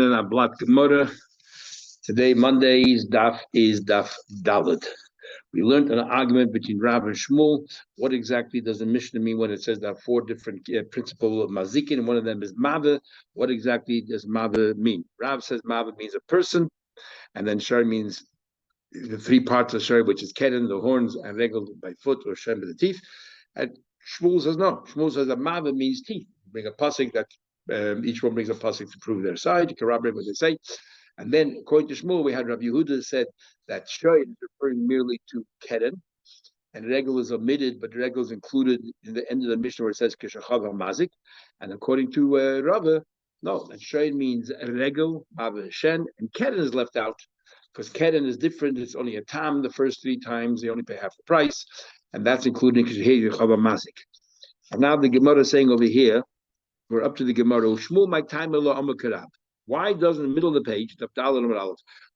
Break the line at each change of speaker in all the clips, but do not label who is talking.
Blat Gemara. Today, Monday's daf is daf Daled. We learned an argument between Rav and Shmuel. What exactly does the Mishnah mean when it says there are four different principles of mazikin? One of them is mava. What exactly does mava mean? Rav says mava means a person, and then shar means the three parts of shar, which is keren, the horns, and regel by foot, or shem by the teeth. And Shmuel says no. Shmuel says that mava means teeth. Bring a pasuk that each one brings a pasuk to prove their side, to corroborate what they say. And then, according to Shmuel, we had Rabbi Yehuda said that shoy is referring merely to keren, and regel is omitted, but regel is included in the end of the Mishnah where it says keshachav mazik. And according to Rava, no, that shoy means regel, mava, shen, and keren is left out because keren is different. It's only a tam the first three times. They only pay half the price, and that's including keshachav mazik. And now the Gemara is saying over here, we're up to the Gemara. Shmuel my time Allah amakarab. Why doesn't in the middle of the page,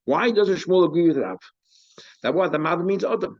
why doesn't Shmuel agree with Rav? That what the mother means Adam.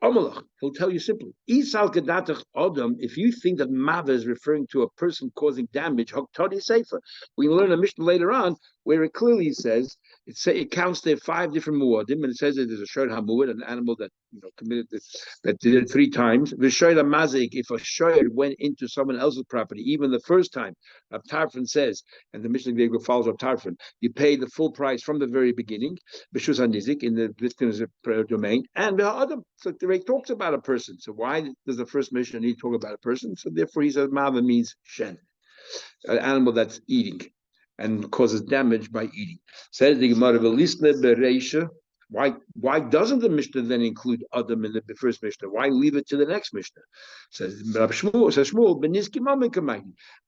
Amalach, he'll tell you simply. Isal kedatach Adam, if you think that Mava is referring to a person causing damage, Hoktadi Sefer. We learn a Mishnah later on where it clearly says it counts there 5 different muadim, and it says that there's a shor hamuad, an animal that committed this, that did it 3 times. V'shor mazik, if a shor went into someone else's property, even the first time, Rab Tarfon says, and the Mishnah follows Rab Tarfon, you pay the full price from the very beginning. B'shus hanizik in the victim's domain, and Adam. So the Ray talks about a person. So why does the first Mishnah need to talk about a person? So therefore, he says Mava means shen, an animal that's eating and causes damage by eating. Says the Gemara, why doesn't the Mishnah then include Adam in the first Mishnah? Why leave it to the next Mishnah? Says Shmuel,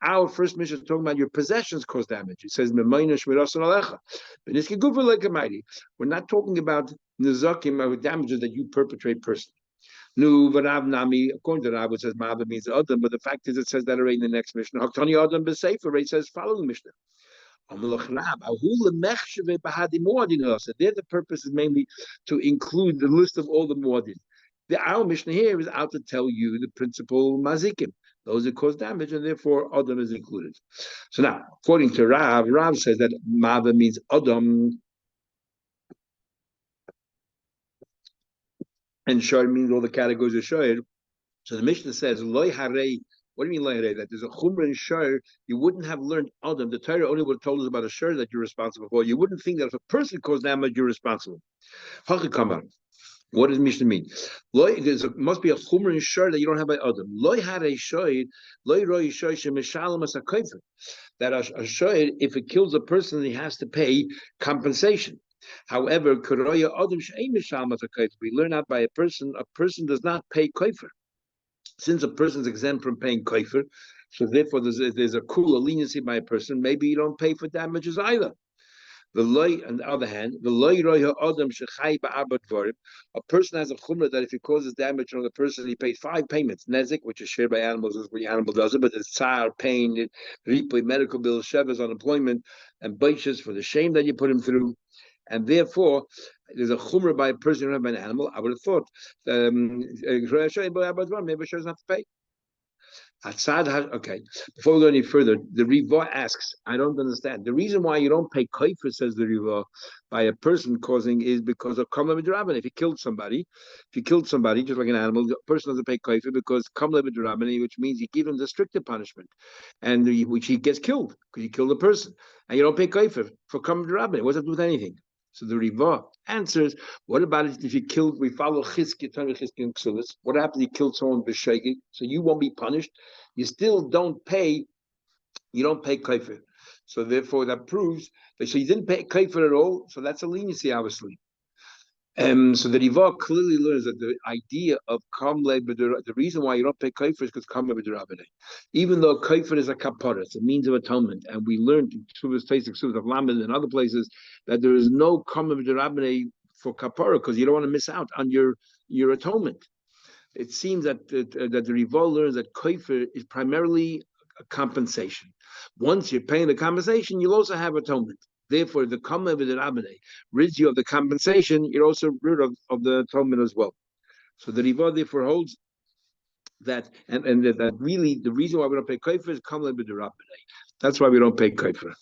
our first Mishnah is talking about your possessions cause damage. It says, we're not talking about nizakim or damages that you perpetrate personally. No, but Rav Nami, according to Rav, it says Ma'ava means Adam, but the fact is it says that already in the next Mishnah. Haktani Adam b'Sefer, it says following Mishnah. So there the purpose is mainly to include the list of all the muadin. Our Mishnah here is out to tell you the principle mazikim, those that cause damage, and therefore Adam is included. So now, according to Rav, Rav says that Ma'ava means Adam, and Shor means all the categories of Shor. So the Mishnah says, Loi Harei. What do you mean, Loi Harei? That there's a Chumrah in Shor. You wouldn't have learned Adam. The Torah only would have told us about a Shor that you're responsible for. You wouldn't think that if a person caused damage, you're responsible. Bava Kama. What does Mishnah mean? Must be a Chumrah in Shor that you don't have by Adam. Loi Harei Shor, Loi Roi Shor Shemishalem as a Kofer. That a Shor, if it kills a person, he has to pay compensation. However, we learn out by a person does not pay kofer. Since a person is exempt from paying kofer, so therefore there's a cooler leniency by a person, maybe you don't pay for damages either. On the other hand, a person has a chumrah that if he causes damage on the person, he pays 5 payments. Nezik, which is shared by animals, as the animal does it, but it's tsar, pain, ripoy, medical bills, shevas, unemployment, and baishas for the shame that you put him through. And therefore, there's a chumrah by a person or by an animal. I would have thought maybe doesn't have to pay. Okay. Before we go any further, the Riva asks, I don't understand. The reason why you don't pay kofer, says the Riva, by a person causing is because of kamla b'drabban. If you killed somebody, just like an animal, the person doesn't pay kofer because kamla b'drabban, which means you give him the stricter punishment, and which he gets killed because you killed a person, and you don't pay kofer for kamla b'drabban. What does that do with anything? So the Riva answers, what about if you killed, we follow Chizki, and Ksulis. What happens if you killed someone b'shegig? So you won't be punished. You still don't pay kafir. So therefore that proves that so you didn't pay kafir at all, so that's a leniency, obviously. So the Riva clearly learns that the idea of kamle, the reason why you don't pay kafir is because kamle b'derabbanei. Even though kafir is a kapara, it's a means of atonement, and we learned in Tuvas of Lamed and other places that there is no kamle b'derabbanei for kapara because you don't want to miss out on your atonement. It seems that the Riva learns that kafir is primarily a compensation. Once you're paying the compensation, you'll also have atonement. Therefore, the Kama B'derabbanei rids you of the compensation, you're also rid of the atonement as well. So the Riva therefore holds that, and that really the reason why we don't pay kofer is Kama B'derabbanei. That's why we don't pay kofer.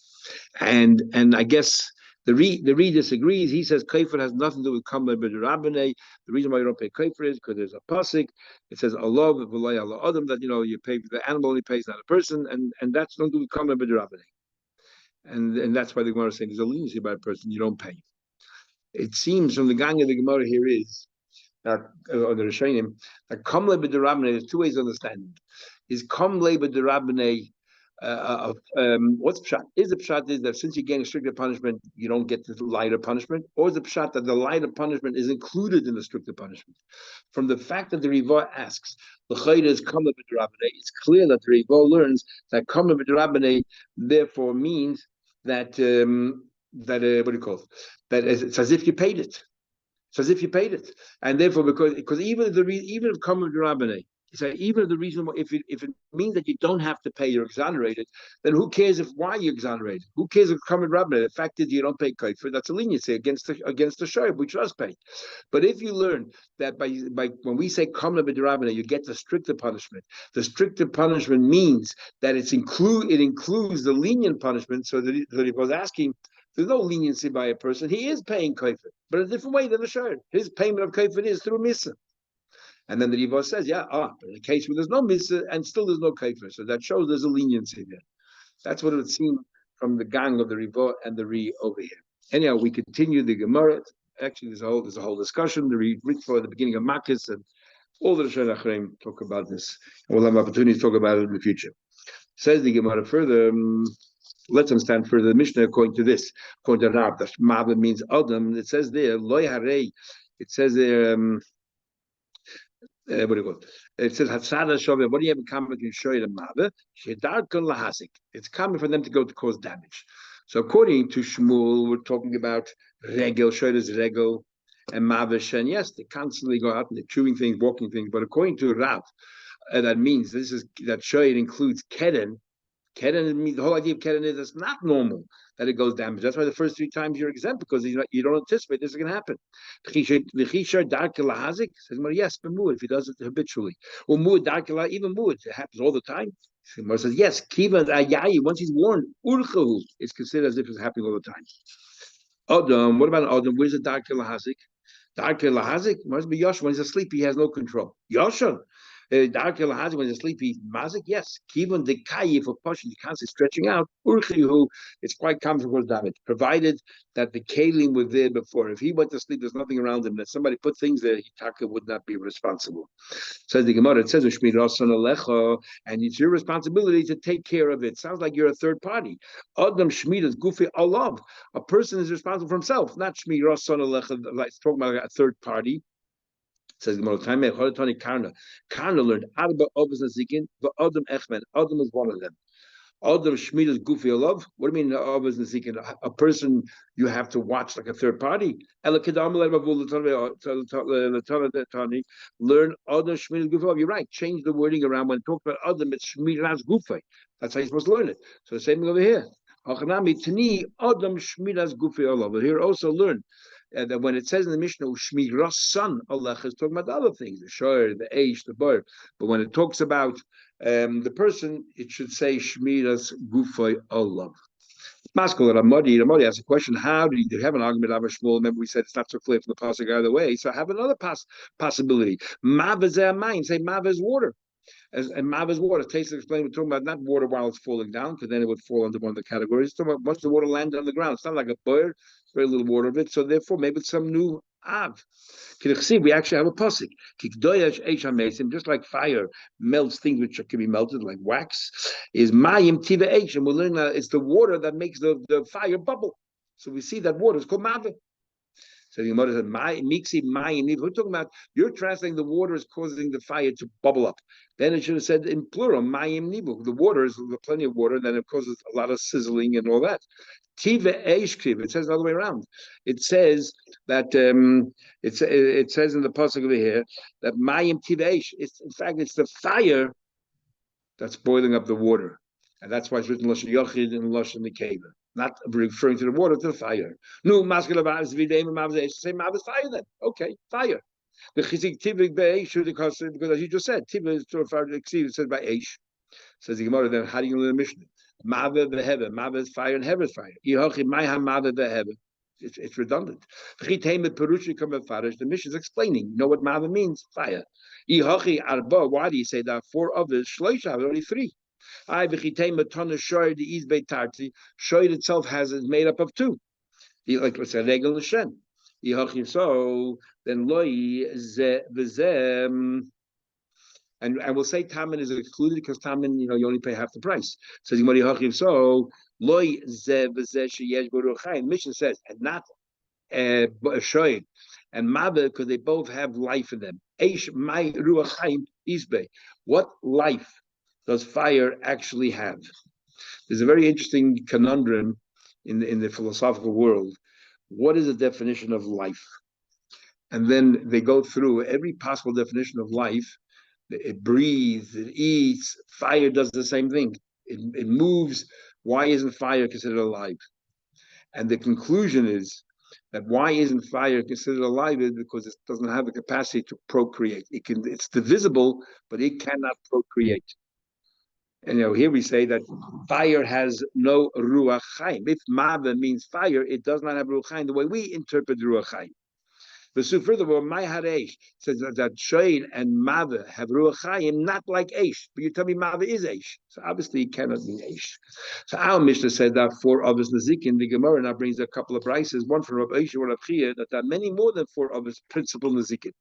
And I guess the Re disagrees. He says kafir has nothing to do with kamla b'derabbanei. The reason why you don't pay kafir is because there's a pasuk. It says Allah v'v'lay Allah adam, that you pay, the animal only pays, not a person, and that's not to do with kamla b'derabbanei. And that's why the Gemara is saying there's a leniency by a person, you don't pay. It seems from the gang of the Gemara here is that on the Rishonim, that kamle b'derabbanei, there's two ways of understanding. Is kamle b'derabbanei what's pshat? Is the pshat is that since you're getting stricter punishment, you don't get the lighter punishment, or is the pshat that the lighter punishment is included in the stricter punishment? From the fact that the Riva asks, the chayda is kamle b'derabbanei, it's clear that the Riva learns that kamle b'derabbanei therefore means that what do you call it? That it's as if you paid it. It's as if you paid it, and therefore because even if kamle b'derabbanei, so even if the reason, if it means that you don't have to pay, you're exonerated, then who cares why you're exonerated? Who cares if common rabbi? The fact is you don't pay kafir, that's a leniency against the shoyb, which does pay. But if you learn that by when we say common rabbi, you get the stricter punishment. The stricter punishment means that it includes the lenient punishment. So that he was asking, there's no leniency by a person. He is paying kafir, but a different way than the shoyb. His payment of kafir is through misa. And then the Riva says, but in a case where there's no mitzvah and still there's no kafir, so that shows there's a leniency there. That's what it would seem from the gang of the Riva and the Re over here. Anyhow, we continue the Gemara. Actually, there's a whole discussion. The Ritva at the beginning of Makkos and all the Rishonim Achreim talk about this. And we'll have opportunity to talk about it in the future. Says the Gemara further. Let's understand further the Mishnah according to this. According to Rab, that Ma'ava means Adam. It says there, Loy Harei. It says there. What do you call it? It says Hatzada Shoveh. What do you have in common between Shoyed and Mave? Shedarkon lahasik. It's common for them to go to cause damage. So according to Shmuel, we're talking about regel. Shoyed is regel, and Mave Shen. Yes, they constantly go out and they're chewing things, walking things. But according to Rav, that means that Shoyed includes keren. Keren, the whole idea of keren is it's not normal that it goes damage. That's why the first 3 times you're exempt, because you don't anticipate this is going to happen. Says, yes, but muad if he does it habitually. Or muad darkela, even muad, it happens all the time. Mar says, yes, kiva ayayi, once he's warned, urchahu, it's considered as if it's happening all the time. Adam, what about Adam? Where's the darkela hazik? Darkela hazik must be Yosh. When he's asleep, he has no control. Yoshon. When he's asleep, he's mazik. Yes, kivon dekayi for pushing, you can't see stretching out. Urchihu, it's quite comfortable damage, provided that the kalim were there before. If he went to sleep, there's nothing around him. That somebody put things there, Hitaka would not be responsible. Says the Gemara. It says and it's your responsibility to take care of it. Sounds like you're a third party. Adam shmiras gufi alav. A person is responsible for himself, not shmiras son alecha. Like talking about a third party. Says the Gemara, Karna learned Arba Obas Nazikin, but Adam Echmen. Adam is one of them. Adam Shmiras Gufi Olav. What do you mean Obas Nazikin? A person you have to watch like a third party. Learn Adam Shmiras Gufi Olav. You're right. Change the wording around when it talks about Adam. It's Shmiras Gufi. That's how you're supposed to learn it. So the same thing over here. Adam Shmiras Gufi Olav. But here also learn. That when it says in the Mishnah, Shmiras son Allah is talking about other things, the shor, the aish, the bar. But when it talks about the person, it should say Shmiras Gufay Allah. Maskal Ramadi has a question. How do you have an argument of Shmuel? Remember, we said it's not so clear from the pasuk either way. So I have another possibility. Mav is mine. Say Mav is water. And Mav is water. Taste explained, we're talking about not water while it's falling down, because then it would fall under one of the categories. It's talking about once the water landed on the ground. It's not like a bird, very little water of it. So therefore, maybe it's some new Av. We actually have a pasuk. Just like fire melts things which can be melted, like wax, is Mayim Tiva Eish. And we're learning that it's the water that makes the fire bubble. So we see that water is called Mav. So the Gemara said, "Mixi mayim." We're talking about you're translating the water is causing the fire to bubble up. Then it should have said in plural, "Mayim nibu." The water is plenty of water, and then it causes a lot of sizzling and all that. Tiva eish kriv. It says the other way around. It says that it says in the pasuk over here that mayim tiva eish. In fact, it's the fire that's boiling up the water, and that's why it's written lashon yochid and lashon nekeva. Not referring to the water, to the fire. No, say mav is fire then. Okay, fire. The chizik tivik be'esh, because as you just said, tivik is to refer to exceed. It says by eish. Says the Gemara. Then how do you learn the Mishnah? Mava v'heve. Mava is fire and hever is fire. Ihochi maiha mava v'heve. It's redundant. The mission is explaining. You know what mava means? Fire. Ihochi arba. Why do you say that? Four others. Shloisha, only three. I v'chitema tana shoy the is beitarti. Shoy itself is made up of two. Like let's say regel l'shen. Ihochi so then loi ze v'zem. And we'll say Tamin is excluded because Tamin, you only pay half the price. Says so loy Mission says and not shoy and Mabel because they both have life in them. Eish my ruach isbe. What life does fire actually have? There's a very interesting conundrum in the philosophical world. What is the definition of life? And then they go through every possible definition of life. It breathes, it eats. Fire does the same thing. It moves. Why isn't fire considered alive? And the conclusion is that why isn't fire considered alive is because it doesn't have the capacity to procreate. It's divisible, but it cannot procreate. And here we say that fire has no ruach chaim. If mava means fire, it does not have ruach chaim the way we interpret ruach chaim. But so furthermore, my hareish says that shoyin and mava have ruach chayim, not like eish. But you tell me mava is eish, so obviously it cannot mean eish. So our Mishnah said that four others nazikin. The Gemara now brings a couple of prices, one from Rabbi Eish, one of Chia, that there are many more than four others principal nazikin.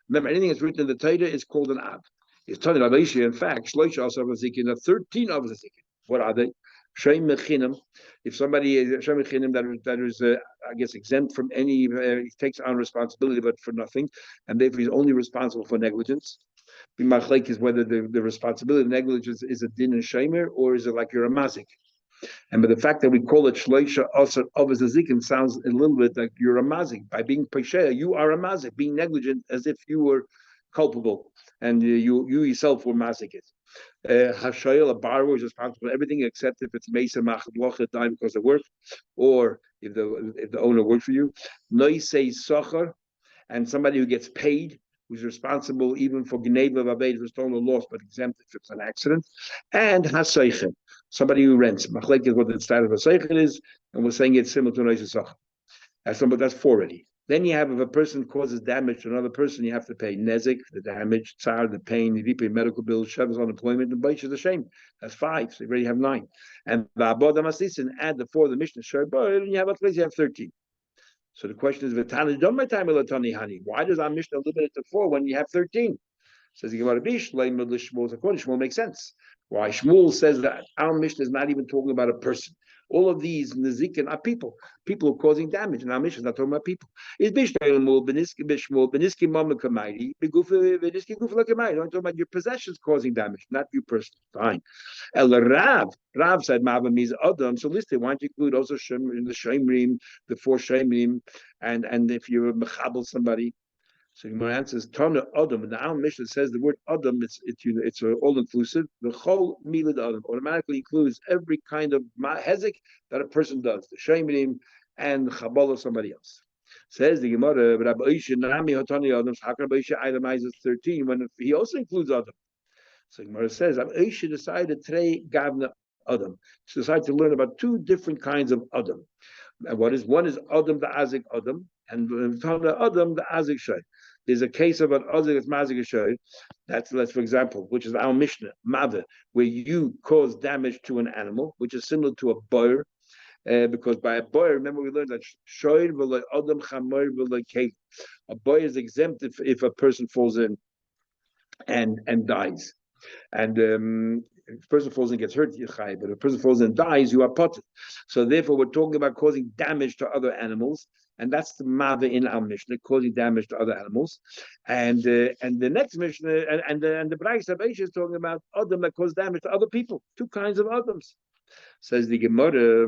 Remember, anything that's written in the Torah is called an av. It's telling Rabbi Eish, in fact, shloisha also nazikin, there are 13 others nazikin. What are they? Shem mechinam. If somebody is shem mechinam that is I guess exempt from any, he takes on responsibility but for nothing, and therefore he's only responsible for negligence. The machlek is whether the responsibility of negligence is a din and shemer or is it like you're a mazik. And by the fact that we call it shloisha asar avos azikin sounds a little bit like you're a mazik. By being pesheya, you are a mazik, being negligent as if you were culpable and you yourself were mazik it. Hashayel, a borrower is responsible for everything except if it's mesa machad die because of work, or if the owner works for you. Noisei socher, and somebody who gets paid, who's responsible even for gneva v'aved for stolen or lost, but exempt if it's an accident. And haseichen, somebody who rents. Machlek is what the status of haseichen is, and we're saying it's similar to noisei socher. That's four already. Then you have if a person causes damage to another person, you have to pay nezik, the damage, tsar, the pain, you pay medical bills, shavas, unemployment, and baish is the shame. That's 5. So you already have 9. And va'abod amasisin, add the 4 of the Mishnah, and you have at least 13. So the question is, why does our Mishnah limit it to 4 when you have 13? Says the Gemara, according to Shmuel makes sense. Why Shmuel says that our Mishnah is not even talking about a person. All of these nezikin are people. People are causing damage, and our Mishnah is not talking about people. It's I'm talking about your possessions causing damage, not you personally. Fine. Rav said Mava means Adam. So listen, why don't you include also the Shemrim, the 4 Shemrim, and if you're mechabel somebody. So my answer is Tana Adam. And the Al Mishnah says the word Adam, it's all inclusive. The whole milad Adam automatically includes every kind of hezek that a person does, the shemrim and the chabal of somebody else. Says the Gemara, Rabbi Oisha Nami Hatani Adam, Hakar Oisha itemizes 13 when he also includes Adam. So the Gemara says Rabbi Oisha decided today Gavna Adam. She decided to learn about 2 different kinds of Adam. And one is Adam the Azik Adam, and Tana Adam the Azik Shay. There's a case of an Azik that's Mazik Shay. That's for example, which is our Mishnah, Mother, where you cause damage to an animal, which is similar to a boyer, because by a boyer, remember we learned that Shoy v'lo Adam Chamoy v'lo Kate. A boyer is exempt if a person falls in and dies. And if a person falls in and gets hurt, you're chai. But if a person falls in and dies, you are potter. So therefore, we're talking about causing damage to other animals, and that's the mother in our Mishnah, causing damage to other animals. And the next Mishnah, and the Braisa Beisha is talking about Adam that cause damage to other people. 2 kinds of Adams. Says the Gemara.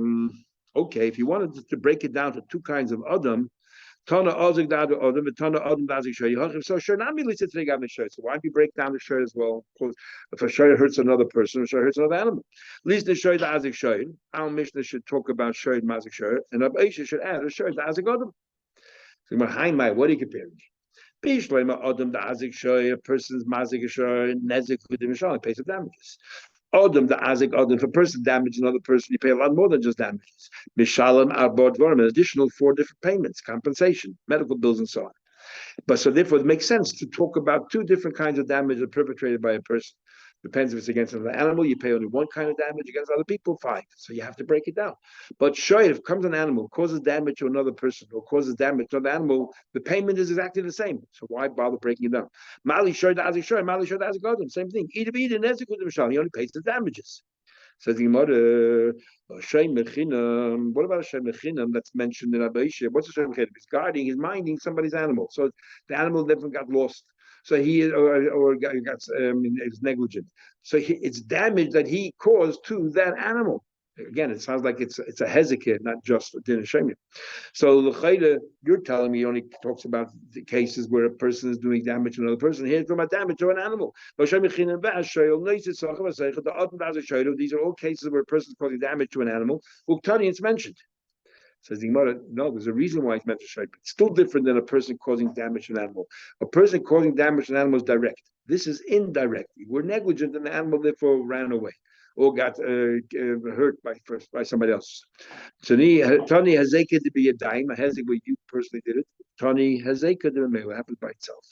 Okay, if you wanted to break it down to 2 kinds of Adam. Tana Ozik Dadu Odom, Tana Odom Dazik Shoy. So sure, not merely sits together the shirt. So why don't you break down the shirt as well? If a shirt hurts another person, a shirt hurts another animal. At least the shirt the Azik Shoy. Our Mishnah should talk about shirt Mazik shirt, and Rabbi Aisha should add a shirt the Azik Odom. So what are you comparing? Bishlema Odom the Azik Shoy, a person's Mazik shirt, Nezik with the Mishal, pays of damages. Odom, the Azik Odom, if a person damages another person, you pay a lot more than just damages. Mishalim Arbor Dvorim, an additional 4 different payments, compensation, medical bills, and so on. But so therefore, it makes sense to talk about 2 different kinds of damage that are perpetrated by a person. Depends if it's against another animal, you pay only one kind of damage. Against other people, fine. So you have to break it down. But sure, if comes an animal, causes damage to another person, or causes damage to another animal, the payment is exactly the same. So why bother breaking it down? Mali shoy da azik shoy, Mali shoy da azik godem, same thing. Either be the nezik with the mishal, he only pays the damages. Says the Gemara, what about a Shem Mechinam that's mentioned in Abaisha? What's a Shem Mechinam? He's guarding, he's minding somebody's animal. So the animal never got lost. So he or got is negligent. So it's damage that he caused to that animal. Again, it sounds like it's a hezekah, not just a din shemim. So l'chayda, you're telling me he only talks about the cases where a person is doing damage to another person. Here, it's about damage to an animal. These are all cases where a person is causing damage to an animal. Uktani, it's mentioned. Says the Gemara, no, there's a reason why it's meant to shape. It's still different than a person causing damage to an animal. A person causing damage to an animal is direct. This is indirect. We're negligent, and the animal therefore ran away or got hurt by somebody else. Tani hazeka to be a dime. A hezek where you personally did it. Tani hazeka to be happens by itself.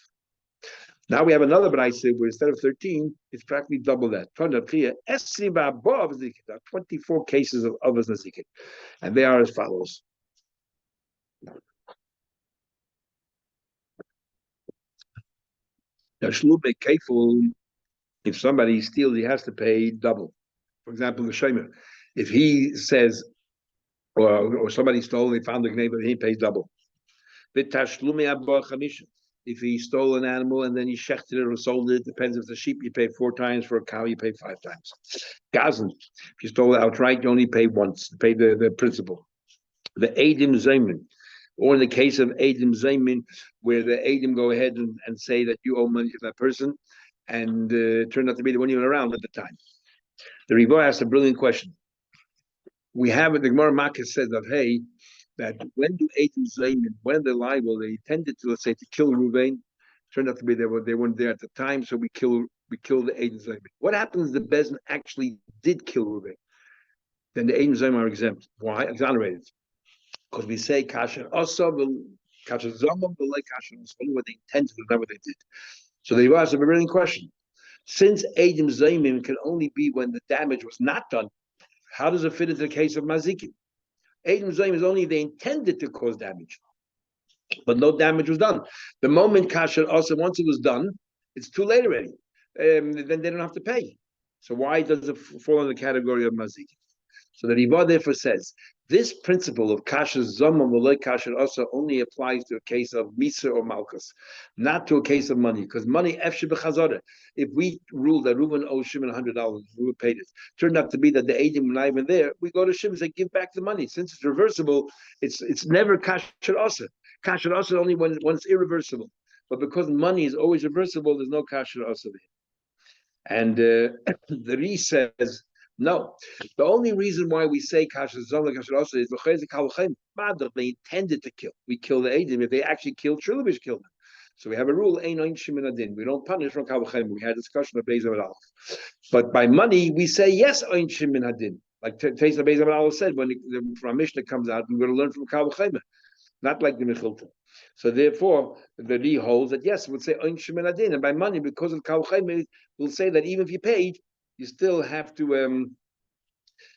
Now we have another brayse where instead of 13, it's practically double that. 24 cases of avos nazikin, and they are as follows. Now, shlu be careful. If somebody steals, he has to pay double. For example, the shemer, if he says, or somebody stole, they found the gneva, he pays double. If he stole an animal and then he shechted it or sold it, depends if it's a sheep, you pay 4 times. For a cow, you pay 5 times. Gazan, if you stole it outright, you only pay once, you pay the principal. The Eidim Zaymin, or in the case of Eidim Zaymin, where the Eidim go ahead and say that you owe money to that person, and turned out to be the one even around at the time. The Rebbe asked a brilliant question. We have it, the Gemara Makkah says that, hey, that when do Eidim Zaymin, when they're liable, they intended to, let's say, to kill Ruvain, turned out to be they weren't there at the time, so we kill the Eidim Zaymin. What happens if the Bezin actually did kill Ruvain? Then the Eidim Zaymin are exempt. Why? Exonerated. Because we say kasher also kasher zamam v'lei kasher only what they intended to, not what they did. So they asked a brilliant question. Since Eidim Zaymin can only be when the damage was not done, how does it fit into the case of mazikin? Eidim Zayim is only if they intended to cause damage, but no damage was done. The moment kasher also, once it was done, it's too late already. Then they don't have to pay. So why does it fall in the category of mazikin? So the Riva therefore says this principle of kasher zamam v'lei kasher also only applies to a case of misa or malchus, not to a case of money, because money efsheh b'chazara. If we rule that Reuben owes Shimon $100, Reuben paid it, turned out to be that the Eidim were not even there, we go to Shimon and say give back the money. Since it's reversible, it's never kasher also. Kasher also only when it's irreversible. But because money is always reversible, there's no kasher also there. And the Ri says, no, the only reason why we say kasher zom kasher also is they intended to kill. We kill the Eidim. If they actually killed, surely we should kill them. So we have a rule: ein shmin adin. We don't punish from kavachem. We had a discussion of Beis Aleph. But by money, we say yes, ein shmin adin. Like Beis Aleph said, when the Mishnah comes out, we're going to learn from kavachem, not like the Mechilta. So therefore, the Li holds that yes, we'll say ein shmin adin, and by money, because of kavachem, we'll say that even if you paid, you still have to,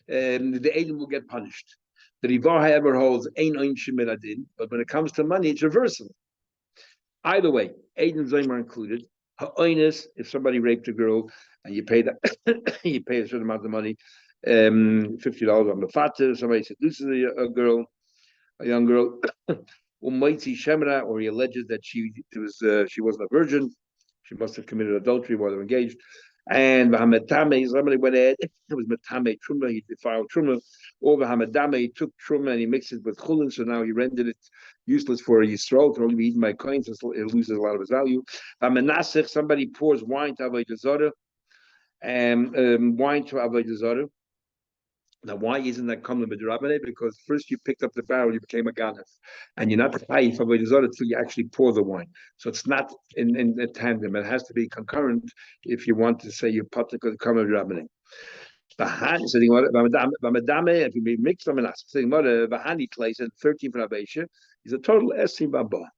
the Eidim will get punished. The Rivar, however, holds ein shemin adin, but when it comes to money, it's reversible. Either way, Eidim Zayim are included. Ha'oinus, if somebody raped a girl and you pay that, you pay a certain amount of money, $50 on the fatah. Somebody seduces a girl, a young girl, shemra, or he alleges that she wasn't a virgin. She must have committed adultery while they were engaged. And somebody went ahead, it was Matame Truma, he defiled Truma, or Vahamadame, he took Truma and he mixed it with Chulin, so now he rendered it useless for a Yisrael, can only be eaten by coins, so it loses a lot of its value. Vamenasech, somebody pours wine to Avodah Zarah, and wine to Avodah Zarah, Now, why isn't that common with Rabbaneh? Because first you picked up the barrel, you became a ganef, and you're not chayiv avodah until you actually pour the wine. So it's not in a tandem. It has to be concurrent if you want to say you're particular common with Rabbaneh. If you be mixed from an Bahani place at 13 for Rabbeisha is a total Esi Baba.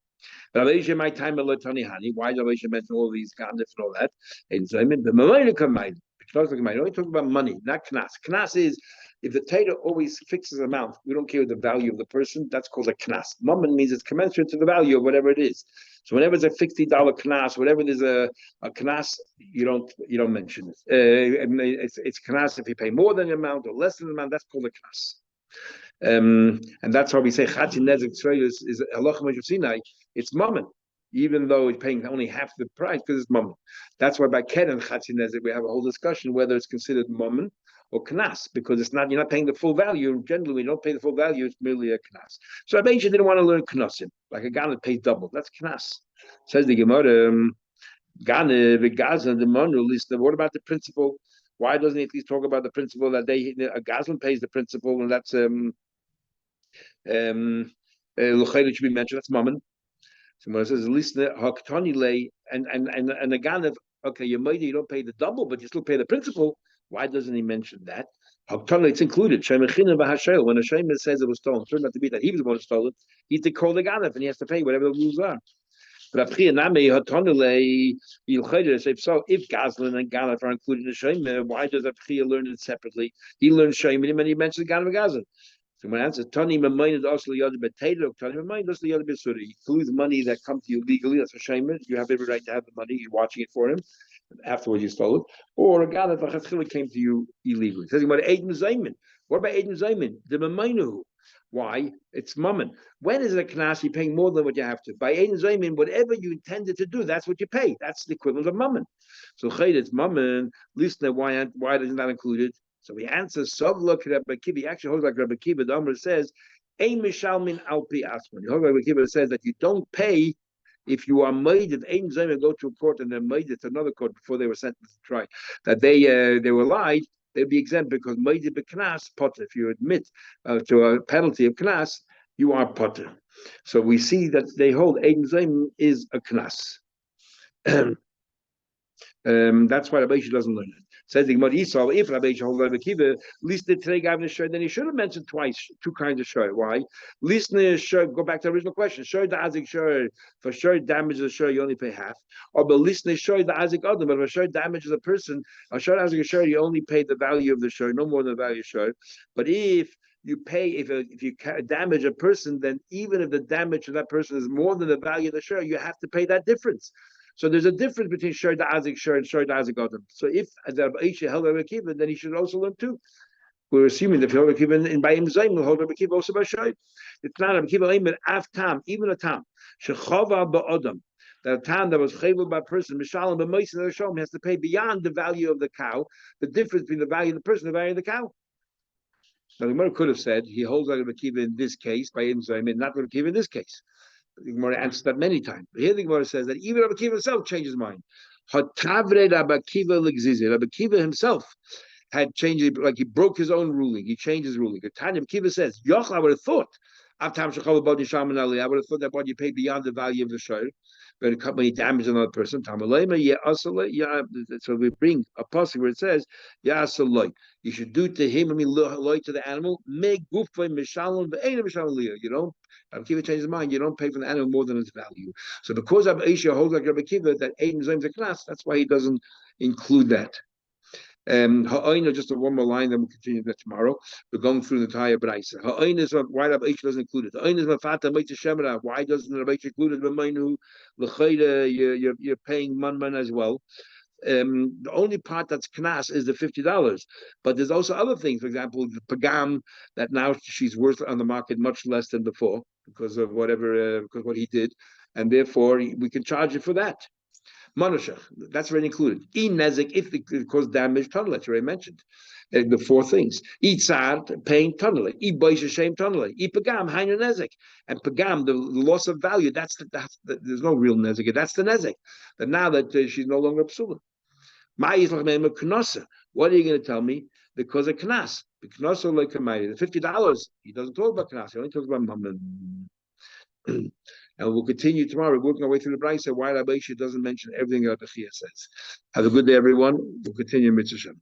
Rabbeisha, my time, Hani. Why did Rabbeisha mention all these ganef and all that? And so I mean, the Malayna Kamaid. Only talking about money, not knas. Knas is if the Torah always fixes an amount, we don't care the value of the person. That's called a knas. Mammon means it's commensurate to the value of whatever it is. So whenever it's a $50 knas, whatever there's a knas, you don't mention it. It's knas if you pay more than the amount or less than the amount. That's called a knas. And that's how we say Chati Nezek is Halacha of Sinai. It's mammon, even though it's paying only half the price because it's mammon. That's why by Ken and Chati Nezek we have a whole discussion whether it's considered mammon or knas, because it's not, you're not paying the full value. Generally, when you don't pay the full value, it's merely a knas. So Rabbi didn't want to learn knasim, like a guy that pays double. That's knas. Says the Gemara, Gane, Vigazan, the Monul, what about the principle? Why doesn't he at least talk about the principle that a Gazlan pays the principle, and that's Luchayla should be mentioned. That's mammon. So when it says listener haktani lay and again, if okay, you don't pay the double, but you still pay the principal. Why doesn't he mention that? Haktani, it's included. When a shemer says it was stolen, turned out to be that he was the one who stole it. He's to call the ganef, and he has to pay whatever the rules are. But if Gazlan and Ganef are included in the Shemer, why does Abchia learn it separately? He learns Shemer and he mentions Ganef and Gazlan. So my answer, Tani Mamayin also Yad Betato, Tani Mamayin also Yad Besuri. He includes money that comes to you legally, that's a Shemer. You have every right to have the money, you're watching it for him. Afterwards you stole it. Or a Ganef Achachila came to you illegally. Says what about Aiden Zayman? The Mamainu. Why? It's mammon. When is it a knas? You're paying more than what you have to. By Ein Zaymin, whatever you intended to do, that's what you pay. That's the equivalent of mammon. So chayt, it's mammon. Listen, why isn't that included? So he answers, Sovlok Rebbe Kiva. He actually holds like Rebbe Kiva. The Amr says, Ein Mishalmin Alpi Asman. He holds like Rebbe Kiva says that you don't pay if you are made if Ein Zaymin go to a court and they're made it to another court before they were sentenced to try that they were lied. They'd be exempt because Meidi Beknas Potter. If you admit to a penalty of Knas, you are Potter. So we see that they hold Eidin Zaim is a Knas. That's why Rabbi doesn't learn it. Says the Gemara Esau, if Rabbi holds Rabbi Kiva, at least the Trey Gavna Shoy, then he should have mentioned twice two kinds of Shoy. Why? Listener Shoy, go back to the original question. Shoy the Azik Shoy, for Shoy damages a Shoy, you only pay half. Or but listener Shoy the Azik Adam, but if a Shoy damages a person, a Shoy Azik Shoy, you only pay the value of the Shoy, no more than the value of Shoy. But if you pay, if you damage a person, then even if the damage to that person is more than the value of the Shoy, you have to pay that difference. So there's a difference between Shor Da'azik Shor and Shor Da'azik Adam. So if the Aisha held Rabbi Kiva, then he should also learn too. We're assuming that if Rabbi Kiva in Bayim Zayin will hold Rabbi Kiva also by Shor. It's not Rabbi Kiva Aimer Af Tam, even a Tam. Shechava Ba'adam. That a Tam that was chavel by a person, Mishalim B'Moisin Shom has to pay beyond the value of the cow, the difference between the value of the person and the value of the cow. Now the Gemara could have said he holds Rabbi Kiva in this case by Ibn Zayin, not Rabbi Kiva in this case. The Gemara answers that many times. But here the Gemara says that even Rabbi Kiva himself changed his mind. Rabbi Kiva himself had changed, like he broke his own ruling. He changed his ruling. Rabbi Kiva says, Yoch, I would have thought, I would have thought that what you pay beyond the value of the shayr, but when you damage another person, so we bring a passage where it says, you should do to him, to the animal, you don't. Rabbi Kiva changes his mind. You don't pay for the animal more than its value. So because Rabbi Aisha holds like Rabbi Kiva that Aiden Zayim is a class, that's why he doesn't include that. Just one more line, then we'll continue that tomorrow. We're going through the entire Braisa. Is why Rabbi Aisha doesn't include it. Is why doesn't Rabbi Aisha include it? You're paying man as well. The only part that's knas is the $50, but there's also other things. For example, the pagam that now she's worth on the market much less than before because of whatever, because what he did, and therefore we can charge it for that. Manushach, that's already included. Nezik, if it caused damage, tunnel, that's already mentioned. The four things. Tzad, pain, tunnel. Boisha, shame, tunnel. Pagam, hainu nezik. And pagam, the loss of value, that's there's no real nezik. That's the nezik. That now that she's no longer psula. What are you going to tell me? Because of knas. The $50, he doesn't talk about knas. He only talks about and we'll continue tomorrow. We're working our way through the Brisa. Why Rabbi doesn't mention everything that the Chia says. Have a good day, everyone. We'll continue Mitzvah Shem.